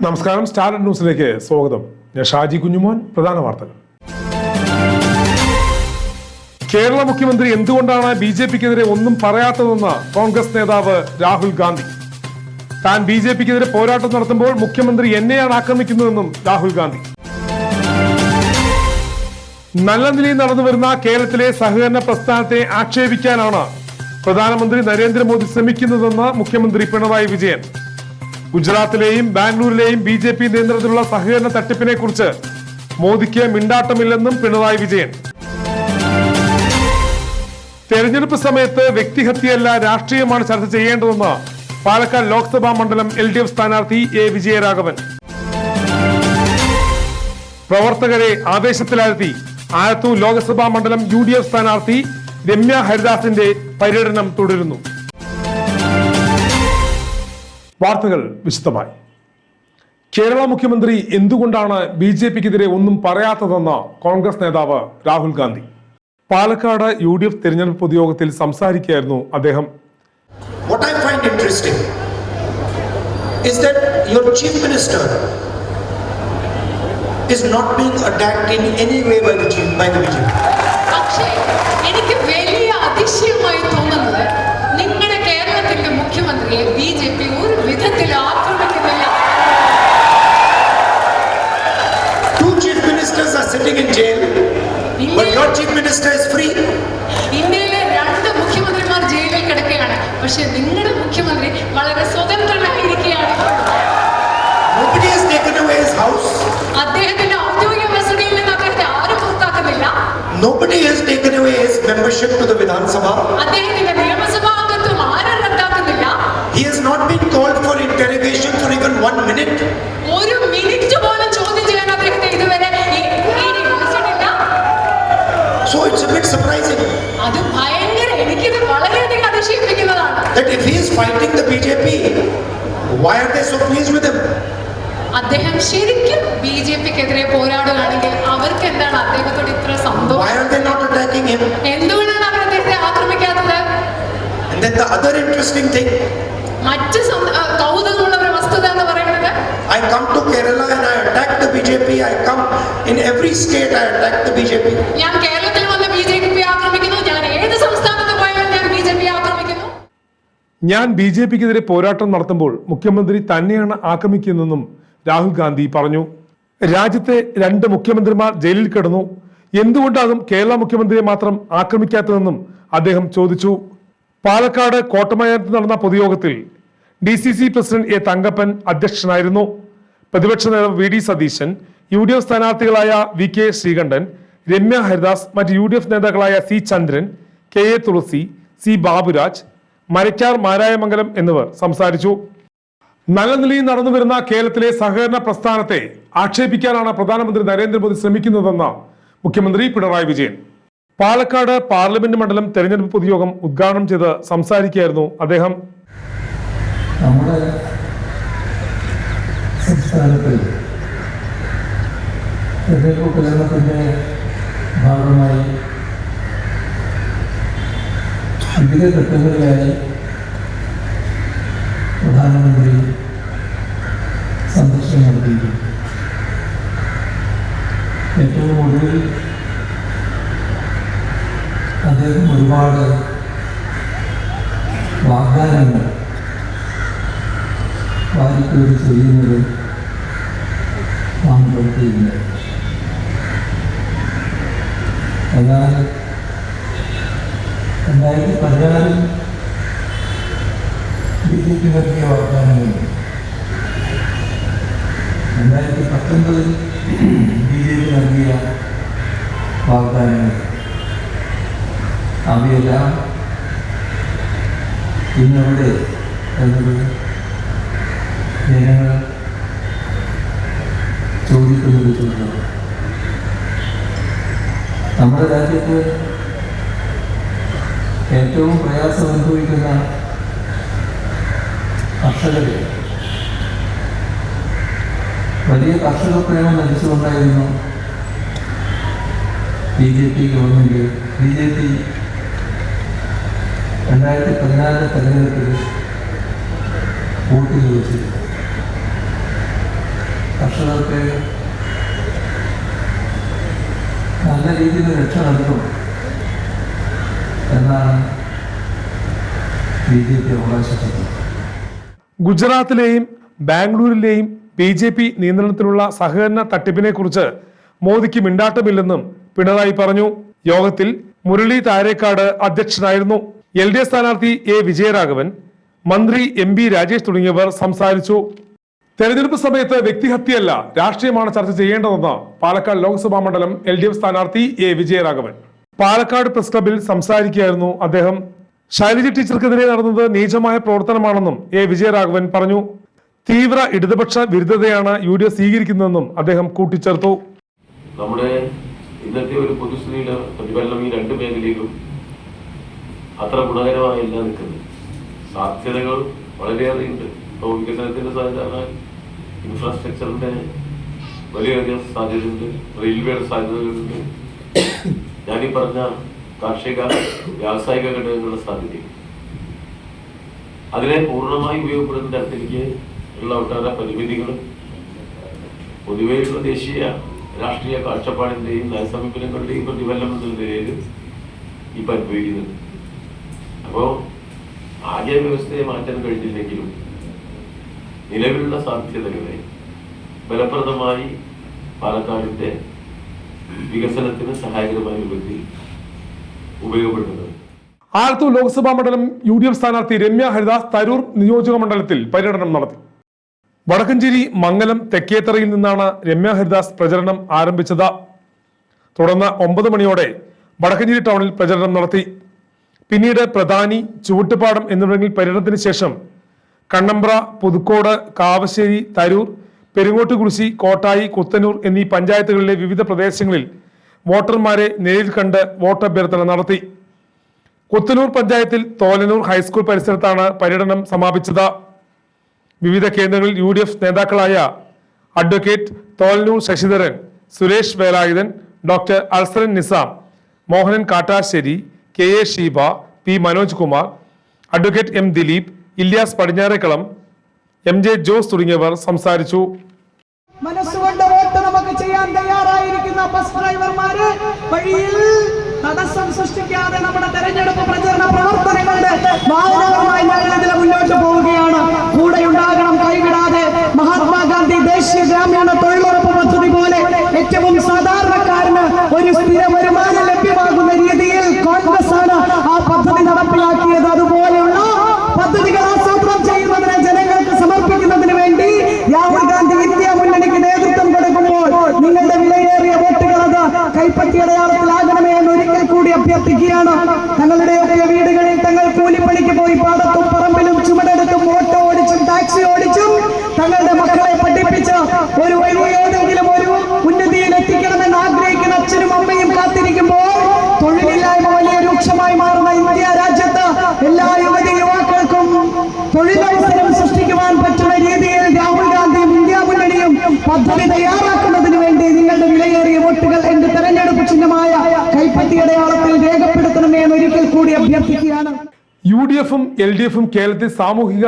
നമസ്കാരം, സ്റ്റാർ ന്യൂസിലേക്ക് സ്വാഗതം. ഞാൻ ഷാജി കുഞ്ഞുമോൻ. പ്രധാന വാർത്തകൾ. കേരള മുഖ്യമന്ത്രി എന്തുകൊണ്ടാണ് ബിജെപിക്കെതിരെ ഒന്നും പറയാത്തതെന്ന് കോൺഗ്രസ് നേതാവ് രാഹുൽ ഗാന്ധി. താൻ ബിജെപിക്കെതിരെ പോരാട്ടം നടത്തുമ്പോൾ മുഖ്യമന്ത്രി എന്നെയാണ് ആക്രമിക്കുന്നതെന്നും രാഹുൽ ഗാന്ധി. നല്ല നിലയിൽ നടന്നു വരുന്ന കേരളത്തിലെ സഹകരണ പ്രസ്ഥാനത്തെ ആക്ഷേപിക്കാനാണ് പ്രധാനമന്ത്രി നരേന്ദ്രമോദി ശ്രമിക്കുന്നതെന്ന് മുഖ്യമന്ത്രി പിണറായി വിജയൻ. ഗുജറാത്തിലെയും ബാംഗ്ലൂരിലെയും ബിജെപി നിയന്ത്രണത്തിലുള്ള സഹകരണ തട്ടിപ്പിനെ കുറിച്ച് മോദിക്ക് മിണ്ടാട്ടമില്ലെന്നും പിണറായി വിജയൻ. തെരഞ്ഞെടുപ്പ് സമയത്ത് വ്യക്തിഹത്യയല്ല രാഷ്ട്രീയമാണ് ചർച്ച ചെയ്യേണ്ടതെന്ന് പാലക്കാട് ലോക്സഭാ മണ്ഡലം LDF സ്ഥാനാർത്ഥി A. വിജയരാഘവൻ. പ്രവർത്തകരെ ആവേശത്തിലാഴ്ത്തി ആലത്തൂർ ലോക്സഭാ മണ്ഡലം UDF സ്ഥാനാർത്ഥി രമ്യ ഹരിദാസിന്റെ പര്യടനം തുടരുന്നു. വാർത്തകൾ വിശദമായി. കേരള മുഖ്യമന്ത്രി എന്തുകൊണ്ടാണ് ബിജെപിക്കെതിരെ ഒന്നും പറയാത്തതെന്ന് കോൺഗ്രസ് നേതാവ് രാഹുൽ ഗാന്ധി. പാലക്കാട് UDF തെരഞ്ഞെടുപ്പ് പൊതുയോഗത്തിൽ സംസാരിക്കുകയായിരുന്നു അദ്ദേഹം. What I find interesting is that your chief minister is not being attacked in any way by the BJP. പക്ഷേ എനിക്ക് വലിയ അതിശയമായി തോന്നുന്നത് നിങ്ങളുടെ കേരളത്തിന്റെ മുഖ്യമന്ത്രിയെ BJP ഒരു വിധത്തിൽ ആക്രമിക്കുന്നില്ല. Two chief ministers are sitting in jail, but your chief minister is free. ഇന്ത്യയിലെ രണ്ട് മുഖ്യമന്ത്രിമാർ ജയിലിൽ കിടക്കുകയാണ്, പക്ഷെ നിങ്ങളുടെ മുഖ്യമന്ത്രി വളരെ സ്വതന്ത്രനായിരിക്കുകയാണ്. Nobody has taken away his house. അദ്ദേഹത്തിന്റെ ഔദ്യോഗിക വസതിയിൽ നിന്ന് അദ്ദേഹത്തെ ആരും പുറത്താക്കുന്നില്ല. Nobody has taken away his membership to the Vidhan Sabha. അദ്ദേഹത്തിന്റെ നിയമസഭാ അംഗത്വം ആരും റദ്ദാക്കുന്നില്ല. He has not been called for interrogation for even 1 minute. ഒരു മിനിറ്റ് പോലും ചോദ്യം ചെയ്യാൻ അദ്ദേഹത്തെ ഇതുവരെ വിളിച്ചിട്ടില്ല. So it's a bit surprising. അത് ഭയങ്കര, എനിക്കിത് വളരെയധികം അതിശയിപ്പിക്കുന്നതാണ്. That if he is fighting the BJP, why are they so pleased with him? അദ്ദേഹം ശരിക്കും BJPക്കെതിരെ പോരാടുകയാണെങ്കിൽ അവർക്ക് എന്താണ് അദ്ദേഹത്തോട് ഇത്ര സന്തോഷം? Why are they not attacking him? എന്തുകൊണ്ടാണ് അവർ അദ്ദേഹത്തെ ആക്രമിക്കാത്തത്? And then the other interesting thing, മറ്റ് കൗതുകമുള്ള ഒരു വസ്തുത എന്ന് പറയുന്നത്, I come to Kerala and I attack the BJP. I come in every state I attack the BJP. ഞാൻ കേരളത്തിൽ വന്ന് BJP ആക്രമിക്കുന്നു, ഞാൻ ഏത് സംസ്ഥാനത്ത് പോയാലും ഞാൻ BJP ആക്രമിക്കുന്നു. ഞാൻ BJPക്കെതിരെ പോരാട്ടം നടത്തുമ്പോൾ മുഖ്യമന്ത്രി തന്നെയാണ് ആക്രമിക്കുന്നതെന്നും രാഹുൽ ഗാന്ധി പറഞ്ഞു. രാജ്യത്തെ 2 മുഖ്യമന്ത്രിമാർ ജയിലിൽ കിടന്നു, എന്തുകൊണ്ടാകും കേരള മുഖ്യമന്ത്രിയെ മാത്രം ആക്രമിക്കാത്തതെന്നും അദ്ദേഹം ചോദിച്ചു. പാലക്കാട് കോട്ടമൈതാനത്ത് നടന്ന പൊതുയോഗത്തിൽ DCC പ്രസിഡന്റ് A. തങ്കപ്പൻ അധ്യക്ഷനായിരുന്നു. പ്രതിപക്ഷ നേതാവ് VD Satheesan, UDF സ്ഥാനാർത്ഥികളായ VK Sreekandan, Ramya Haridas, മറ്റ് UDF നേതാക്കളായ C. ചന്ദ്രൻ, KA തുളസി, C. ബാബുരാജ്, മരക്കാർ മാരായമംഗലം എന്നിവർ സംസാരിച്ചു. നല്ല നിലയിൽ നടന്നു വരുന്ന കേരളത്തിലെ സഹകരണ പ്രസ്ഥാനത്തെ ആക്ഷേപിക്കാനാണ് പ്രധാനമന്ത്രി നരേന്ദ്രമോദി ശ്രമിക്കുന്നതെന്ന് മുഖ്യമന്ത്രി പിണറായി വിജയൻ. പാലക്കാട് പാർലമെന്റ് മണ്ഡലം തെരഞ്ഞെടുപ്പ് പൊതുയോഗം ഉദ്ഘാടനം ചെയ്ത് സംസാരിക്കുകയായിരുന്നു അദ്ദേഹം. നമ്മുടെ സംസ്ഥാനത്തിൽ തെരഞ്ഞെടുപ്പ് പ്രചരണത്തിന്റെ ഭാഗമായി വിവിധ ഘട്ടങ്ങളിലായി പ്രധാനമന്ത്രി സന്ദർശനം നടത്തിയിരുന്നു. ഏറ്റവും ഒടുവിൽ അദ്ദേഹം ഒരുപാട് വാഗ്ദാനങ്ങൾ വാരിക്കോരി ചെയ്യുന്നത് നാം കണ്ടിരുന്നു. എന്നാൽ 2016 BJP നൽകിയ വാഗ്ദാനങ്ങൾ 2019 BJP നൽകിയ വാഗ്ദാനങ്ങൾ അവയെല്ലാം ഇന്നെവിടെ എന്നത് ജനങ്ങൾ ചോദിക്കുന്നത് ചോദിക്കുന്നത്. നമ്മുടെ രാജ്യത്ത് ഏറ്റവും പ്രയാസം അനുഭവിക്കുന്ന കർഷകരെ വലിയ കർഷക പ്രേമം നയിച്ചുകൊണ്ടായിരുന്നു BJP ഗവൺമെൻറ്. BJP 2014 തെരഞ്ഞെടുപ്പിൽ വോട്ട് ചോദിച്ചു. കർഷകർക്ക് നല്ല രീതിയിൽ രക്ഷ നൽകും എന്നാണ് BJP അവകാശപ്പെട്ടത്. ഗുജറാത്തിലെയും ബാംഗ്ലൂരിലെയും BJP നിയന്ത്രണത്തിലുള്ള സഹകരണ തട്ടിപ്പിനെ കുറിച്ച് മോദിക്ക് മിണ്ടാട്ടമില്ലെന്നും പിണറായി പറഞ്ഞു. യോഗത്തിൽ മുരളി താരേക്കാട് അധ്യക്ഷനായിരുന്നു. LDF സ്ഥാനാർത്ഥി A. വിജയരാഘവൻ, മന്ത്രി MP രാജേഷ് തുടങ്ങിയവർ സംസാരിച്ചു. തെരഞ്ഞെടുപ്പ് സമയത്ത് വ്യക്തിഹത്യയല്ല, രാഷ്ട്രീയമാണ് ചർച്ച ചെയ്യേണ്ടതെന്ന് പാലക്കാട് ലോക്സഭാ മണ്ഡലം LDF സ്ഥാനാർത്ഥി A. വിജയരാഘവൻ. പാലക്കാട് പ്രസ് ക്ലബിൽ സംസാരിക്കുകയായിരുന്നു അദ്ദേഹം. ശൈലജ ടീച്ചർക്കെതിരെ നടന്നത് നീചമായ പ്രവർത്തനമാണെന്നും A. വിജയരാഘവൻ പറഞ്ഞു. തീവ്ര ഇടതുപക്ഷ വിരുദ്ധതയാണ് UDF സ്വീകരിക്കുന്നതെന്നും അദ്ദേഹം കൂട്ടിച്ചേർത്തു. നമ്മുടെ ഇന്നത്തെ ഒരു പൊതുസ്ഥിതിയിലെ പ്രതിഫലനം ഈ രണ്ട് മേഖലയിലും അത്ര ഗുണകരമായല്ല നിൽക്കുന്നത്. സാധ്യതകൾ വളരെയേറെയുണ്ട്. ഇപ്പോൾ വികസനത്തിന്റെ സാധ്യത, ഇൻഫ്രാസ്ട്രക്ചറിന്റെ വലിയധികം സാധ്യതയുണ്ട്, റെയിൽവേയുടെ സാധ്യതകളുണ്ട്, ഞാനീ പറഞ്ഞ കാർഷിക വ്യാവസായിക ഘടകങ്ങളുടെ സാധ്യതയും. അതിനെ പൂർണ്ണമായി ഉപയോഗപ്പെടുന്ന തരത്തിലേക്ക് ഉള്ള ഒട്ടേറെ പരിമിതികളും പൊതുവെയുള്ള ദേശീയ രാഷ്ട്രീയ കാഴ്ചപ്പാടിന്റെയും നയസമീപനങ്ങളുടെയും പ്രതിഫലനം എന്ന നിലയിൽ ഇപ്പം അനുഭവിക്കുന്നുണ്ട്. അപ്പോൾ ആകെ വ്യവസ്ഥയെ മാറ്റാൻ കഴിഞ്ഞില്ലെങ്കിലും നിലവിലുള്ള സാധ്യതകളെ ഫലപ്രദമായി പാലക്കാടിന്റെ വികസനത്തിന് സഹായകരമായ രൂപത്തിൽ ഉപയോഗപ്പെടുത്തുന്നത്. ആലത്തൂർ ലോക്സഭാ മണ്ഡലം UDF സ്ഥാനാർത്ഥി രമ്യ ഹരിദാസ് തരൂർ നിയോജക മണ്ഡലത്തിൽ പര്യടനം നടത്തി. വടക്കഞ്ചേരി മംഗലം തെക്കേത്തറയിൽ നിന്നാണ് രമ്യ ഹരിദാസ് പ്രചരണം ആരംഭിച്ചത്. തുടർന്ന് 9 മണിയോടെ വടക്കഞ്ചേരി ടൗണിൽ പ്രചരണം നടത്തി. പിന്നീട് പ്രധാനി, ചുവട്ടുപാടം എന്നിവിടങ്ങളിൽ പര്യടനത്തിന് ശേഷം കണ്ണമ്പ്ര, പുതുക്കോട്, കാവശ്ശേരി, തരൂർ, പെരുങ്ങോട്ടുകുറിശി, കോട്ടായി, കുത്തന്നൂർ എന്നീ പഞ്ചായത്തുകളിലെ വിവിധ പ്രദേശങ്ങളിൽ വോട്ടർമാരെ നേരിൽ കണ്ട് വോട്ടഭ്യർത്ഥന നടത്തി. കുത്തന്നൂർ പഞ്ചായത്തിൽ തോലനൂർ ഹൈസ്കൂൾ പരിസരത്താണ് പര്യടനം സമാപിച്ചത്. വിവിധ കേന്ദ്രങ്ങളിൽ UDF നേതാക്കളായ advocate Tholanur Sasidharan, Suresh Velayudhan, doctor Alsalan Nizam, Mohanan Kattassery, KA Sheeba, P Manoj Kumar, advocate M Dileep, Ilyas Padinjarekkalam, MJ Jose തുടങ്ങിയവർ സംസാരിച്ചു. മനസ്സുകൊണ്ട് വോട്ട് നമുക്ക് ചെയ്യാൻ തയ്യാറായിരിക്കുന്ന ബസ് ഡ്രൈവർമാര് വഴിയിൽ തടസ്സം സൃഷ്ടിക്കാതെ നമ്മുടെ തെരഞ്ഞെടുപ്പ് പ്രചരണ പ്രവർത്തനങ്ങളുടെ വാഹനങ്ങളുമായി ഞങ്ങൾ ഇതിൽ മുന്നോട്ട് പോവുകയാണ്. കൂടെ ഉണ്ടാകണം, കൈവിടാതെ. മഹാത്മാഗാന്ധി ദേശീയ ഗ്രാമീണ തൊഴിലുറപ്പ് പദ്ധതി പോലെ ഏറ്റവും സാധാരണക്കാരന് ഒരു സ്ഥിര വരുമാനം ലഭ്യമാകുന്ന രീതിയിൽ കോൺഗ്രസ് ആണ് ആ പദ്ധതി നടപ്പിലാക്കിയത്. അതുപോലെയുള്ള പദ്ധതികൾ ആസൂത്രണം ചെയ്യുന്നതിന് ജനങ്ങൾക്ക് സമർപ്പിക്കുന്നതിന് വേണ്ടി രാഹുൽ ഗാന്ധി ഇന്ത്യ മുന്നണിക്ക് നേതൃത്വം കൊടുക്കുമ്പോൾ നിങ്ങളുടെ വിലയേറിയ വോട്ടുകൾ അത് കൈപ്പറ്റിയടയാളത്തിലാകണമേ എന്ന് ഒരിക്കൽ കൂടി അഭ്യർത്ഥിക്കുകയാണ്. തങ്ങളുടെയൊക്കെ വീടുകളിൽ തങ്ങൾ കൂലിപ്പണിക്ക് പോയി പാടത്തും പറമ്പിലും ചുമടെടുത്തും ഓട്ടോ ഓടിച്ചും ടാക്സി ഓടിച്ചും തങ്ങളുടെ മക്കളെ പഠിപ്പിച്ച് ഒരു ഏതെങ്കിലും ഒരു ഉന്നതിയിൽ എത്തിക്കണമെന്ന് ആഗ്രഹിക്കുന്ന അച്ഛനും അമ്മയും കാത്തിരിക്കുമ്പോൾ തൊഴിലില്ലായ്മ വലിയ രൂക്ഷമായി മാറുന്ന ഇന്ത്യ രാജ്യത്ത് എല്ലാ യുവതി യുവാക്കൾക്കും തൊഴിലവസരം സൃഷ്ടിക്കുവാൻ പറ്റുന്ന രീതിയിൽ രാഹുൽ ഗാന്ധിയും ഇന്ത്യ മുന്നണിയും പദ്ധതി തയ്യാറാക്കുന്നതിന് വേണ്ടി നിങ്ങളുടെ വിലയേറിയ വോട്ടുകൾ എന്റെ തെരഞ്ഞെടുപ്പ് ചിഹ്നമായ കൈപ്പറ്റിയടയാളത്തിൽ രേഖപ്പെടുത്തണമേ എന്ന് ഒരിക്കൽ കൂടി അഭ്യർത്ഥിക്കുകയാണ്. UDFും LDFും കേരളത്തിൽ സാമൂഹിക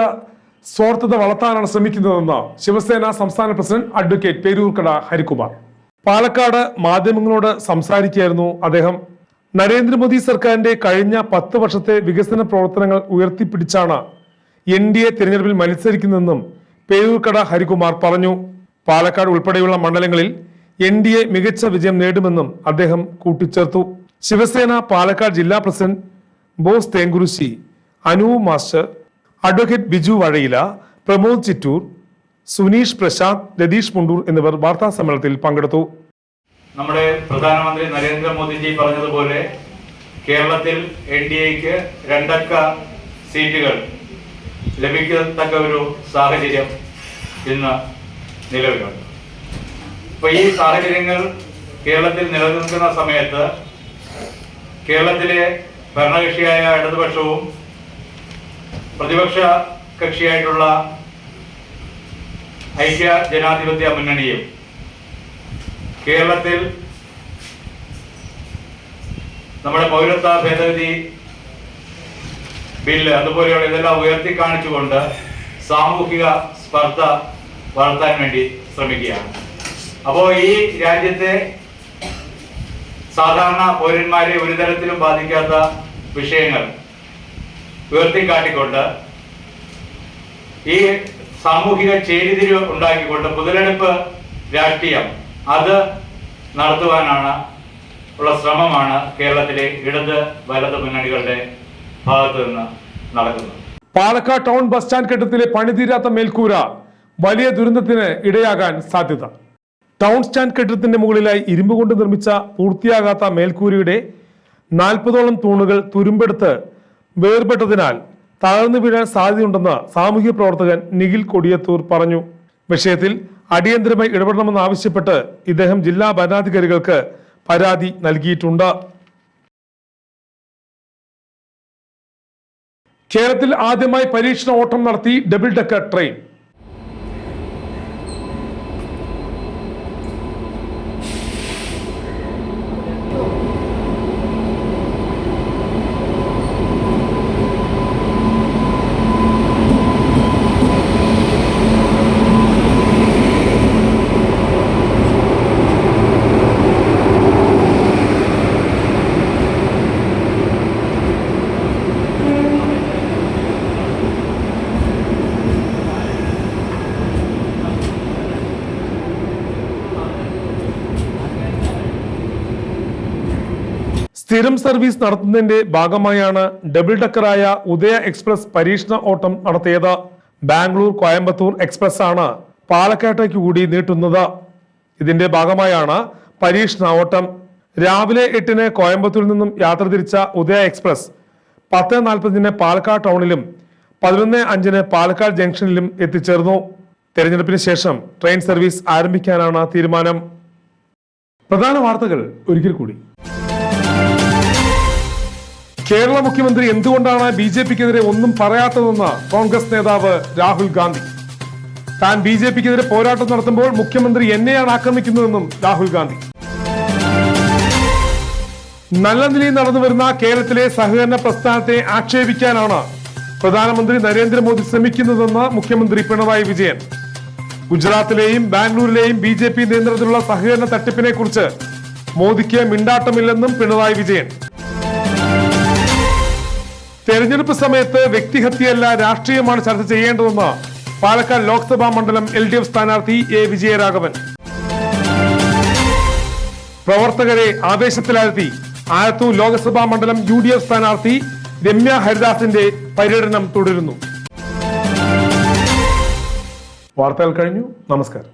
സ്വാർത്ഥത വളർത്താനാണ് ശ്രമിക്കുന്നതെന്ന് ശിവസേന സംസ്ഥാന പ്രസിഡന്റ് അഡ്വക്കേറ്റ് പേരൂർക്കട ഹരികുമാർ. പാലക്കാട് മാധ്യമങ്ങളോട് സംസാരിക്കുകയായിരുന്നു അദ്ദേഹം. നരേന്ദ്രമോദി സർക്കാരിന്റെ കഴിഞ്ഞ 10 വർഷത്തെ വികസന പ്രവർത്തനങ്ങൾ ഉയർത്തിപ്പിടിച്ചാണ് NDA തിരഞ്ഞെടുപ്പിൽ മത്സരിക്കുന്നതെന്നും പേരൂർക്കട ഹരികുമാർ പറഞ്ഞു. പാലക്കാട് ഉൾപ്പെടെയുള്ള മണ്ഡലങ്ങളിൽ NDA മികച്ച വിജയം നേടുമെന്നും അദ്ദേഹം കൂട്ടിച്ചേർത്തു. ശിവസേന പാലക്കാട് ജില്ലാ president Bose Thenkurissi, Anu master, advocate Biju Vazhayila, Pramod Chittur, Suneesh Prashanth, Ratheesh Mundur എന്നിവർ വാർത്താ സമ്മേളനത്തിൽ പങ്കെടുത്തു. നമ്മുടെ പ്രധാനമന്ത്രി നരേന്ദ്രമോദിജി പറഞ്ഞതുപോലെ കേരളത്തിൽ NDAക്ക് 2 അക്ക സീറ്റുകൾ ലഭിക്കത്തക്ക ഒരു സാഹചര്യം ഇന്ന് നിലവിലുണ്ട്. അപ്പോൾ ഈ സാഹചര്യങ്ങൾ കേരളത്തിൽ നിലനിൽക്കുന്ന സമയത്ത് കേരളത്തിലെ ഭരണകക്ഷിയായ ഇടതുപക്ഷവും പ്രതിപക്ഷ കക്ഷിയായിട്ടുള്ള ഐക്യ ജനാധിപത്യ മുന്നണിയും കേരളത്തിൽ നമ്മുടെ പൗരത്വ ഭേദഗതി ബില്ല് അതുപോലെയുള്ള ഇതെല്ലാം ഉയർത്തി കാണിച്ചുകൊണ്ട് സാമൂഹിക സ്പർദ്ധ വളർത്താൻ വേണ്ടി ശ്രമിക്കുകയാണ്. അപ്പോൾ ഈ രാജ്യത്തെ സാധാരണ പൗരന്മാരെ ഒരു തരത്തിലും ബാധിക്കാത്ത വിഷയങ്ങൾ ഉയർത്തിക്കാട്ടിക്കൊണ്ട് ഈ സാമൂഹിക ചേരിതിരിവ് ഉണ്ടാക്കിക്കൊണ്ട് മുതലെടുപ്പ് രാഷ്ട്രീയം അത് നടത്തുവാനാണ് ഉള്ള ശ്രമമാണ് കേരളത്തിലെ ഇടത് വലത് മുന്നണികളുടെ ഭാഗത്ത് നിന്ന് നടക്കുന്നത്. പാലക്കാട് ടൗൺ ബസ് സ്റ്റാൻഡ് കെട്ടിടത്തിലെ പണിതീരാത്ത മേൽക്കൂര വലിയ ദുരന്തത്തിന് ഇടയാകാൻ സാധ്യത. ടൗൺ സ്റ്റാൻഡ് കെട്ടിടത്തിന്റെ മുകളിലായി ഇരുമ്പ് കൊണ്ട് നിർമ്മിച്ച പൂർത്തിയാകാത്ത മേൽക്കൂരയുടെ 40ഓളം തൂണുകൾ തുരുമ്പെടുത്ത് വേർപെട്ടതിനാൽ തകർന്നു വീഴാൻ സാധ്യതയുണ്ടെന്ന് സാമൂഹ്യ പ്രവർത്തകൻ നിഖിൽ കൊടിയത്തൂർ പറഞ്ഞു. വിഷയത്തിൽ അടിയന്തരമായി ഇടപെടണമെന്ന് ആവശ്യപ്പെട്ട് ഇദ്ദേഹം ജില്ലാ ഭരണാധികാരികൾക്ക് പരാതി നൽകിയിട്ടുണ്ട്. കേരളത്തിൽ ആദ്യമായി പരീക്ഷണ ഓട്ടം നടത്തി ഡബിൾ ഡെക്കർ ട്രെയിൻ. സ്ഥിരം സർവീസ് നടത്തുന്നതിന്റെ ഭാഗമായാണ് ഡബിൾ ഡെക്കറായ ഉദയ എക്സ്പ്രസ് പരീക്ഷണ ഓട്ടം നടത്തിയത്. ബാംഗ്ലൂർ കോയമ്പത്തൂർ എക്സ്പ്രസ് ആണ് പാലക്കാട്ടേക്ക് കൂടി നീട്ടുന്നത്. ഇതിന്റെ ഭാഗമായാണ് പരീക്ഷണ ഓട്ടം. രാവിലെ 8-ന് കോയമ്പത്തൂരിൽ നിന്നും യാത്ര തിരിച്ച ഉദയ എക്സ്പ്രസ് 10:40 പാലക്കാട് ടൗണിലും 11:05 പാലക്കാട് ജംഗ്ഷനിലും എത്തിച്ചേർന്നു. തെരഞ്ഞെടുപ്പിന് ശേഷം ട്രെയിൻ സർവീസ് ആരംഭിക്കാനാണ് തീരുമാനം. പ്രധാന വാർത്തകൾ ഒരിക്കൽ കൂടി. കേരള മുഖ്യമന്ത്രി എന്തുകൊണ്ടാണ് BJPക്കെതിരെ ഒന്നും പറയാത്തതെന്ന് കോൺഗ്രസ് നേതാവ് രാഹുൽ ഗാന്ധി. താൻ BJPക്കെതിരെ പോരാട്ടം നടത്തുമ്പോൾ മുഖ്യമന്ത്രി എന്നെയാണ് ആക്രമിക്കുന്നതെന്നും രാഹുൽ ഗാന്ധി. നല്ല നിലയിൽ നടന്നു വരുന്ന കേരളത്തിലെ സഹകരണ പ്രസ്ഥാനത്തെ ആക്ഷേപിക്കാനാണ് പ്രധാനമന്ത്രി നരേന്ദ്രമോദി ശ്രമിക്കുന്നതെന്ന് മുഖ്യമന്ത്രി പിണറായി വിജയൻ. ഗുജറാത്തിലെയും ബാംഗ്ലൂരിലെയും BJP നേതൃത്വത്തിലുള്ള സഹകരണ തട്ടിപ്പിനെ കുറിച്ച് മോദിക്ക് മിണ്ടാട്ടമില്ലെന്നും പിണറായി വിജയൻ. തെരഞ്ഞെടുപ്പ് സമയത്ത് വ്യക്തിഹത്യയല്ല രാഷ്ട്രീയമാണ് ചർച്ച ചെയ്യേണ്ടതെന്ന് പാലക്കാട് ലോക്സഭാ മണ്ഡലം LDF സ്ഥാനാർത്ഥി A. വിജയരാഘവൻ. പ്രവർത്തകരെ ആവേശത്തിലാഴ്ത്തി ആലത്തൂർ ലോക്സഭാ മണ്ഡലം UDF സ്ഥാനാർത്ഥി രമ്യ ഹരിദാസിന്റെ പര്യടനം തുടരുന്നു. വാർത്തകൾ കഴിഞ്ഞു. നമസ്കാരം.